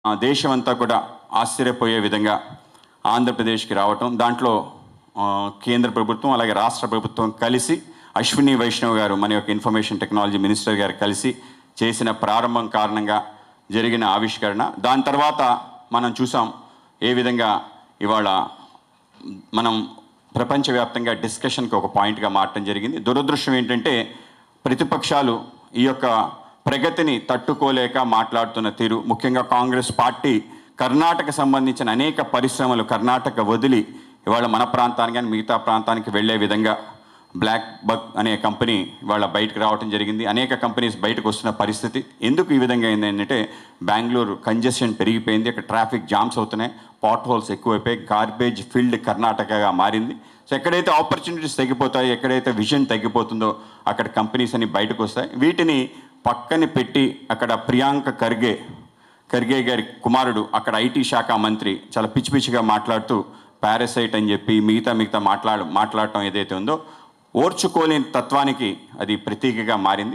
దేశమంతా కూడా ఆశ్చర్యపోయే విధంగా ఆంధ్రప్రదేశ్కి రావటం, దాంట్లో కేంద్ర ప్రభుత్వం అలాగే రాష్ట్ర ప్రభుత్వం కలిసి అశ్విని వైష్ణవ్ గారు మన యొక్క ఇన్ఫర్మేషన్ టెక్నాలజీ మినిస్టర్ గారు కలిసి చేసిన ప్రారంభం కారణంగా జరిగిన ఆవిష్కరణ. దాని తర్వాత మనం చూసాం ఏ విధంగా ఇవాళ మనం ప్రపంచవ్యాప్తంగా డిస్కషన్కి ఒక పాయింట్గా మారటం జరిగింది. దురదృష్టం ఏంటంటే ప్రతిపక్షాలు ఈ యొక్క ప్రగతిని తట్టుకోలేక మాట్లాడుతున్న తీరు, ముఖ్యంగా కాంగ్రెస్ పార్టీ కర్ణాటక సంబంధించిన అనేక పరిశ్రమలు కర్ణాటక వదిలి ఇవాళ మన ప్రాంతానికి కానీ మిగతా ప్రాంతానికి వెళ్ళే విధంగా బ్లాక్ బగ్ అనే కంపెనీ ఇవాళ బయటకు రావడం జరిగింది. అనేక కంపెనీస్ బయటకు వస్తున్న పరిస్థితి. ఎందుకు ఈ విధంగా అయింది ఏంటంటే బెంగళూరు కంజెషన్ పెరిగిపోయింది, అక్కడ ట్రాఫిక్ జామ్స్ అవుతున్నాయి, పాట్ హోల్స్ ఎక్కువైపోయి గార్బేజ్ ఫీల్డ్ కర్ణాటకగా మారింది. సో ఎక్కడైతే ఆపర్చునిటీస్ తగ్గిపోతాయి, ఎక్కడైతే విజన్ తగ్గిపోతుందో అక్కడ కంపెనీస్ అన్ని బయటకు వస్తాయి. వీటిని పక్కన పెట్టి అక్కడ ప్రియాంక ఖర్గే గారి కుమారుడు అక్కడ ఐటీ శాఖ మంత్రి చాలా పిచ్చి పిచ్చిగా మాట్లాడుతూ పారాసైట్ అని చెప్పి మిగతా మాట్లాడటం ఏదైతే ఉందో ఓర్చుకోలేని తత్వానికి అది ప్రతీకగా మారింది.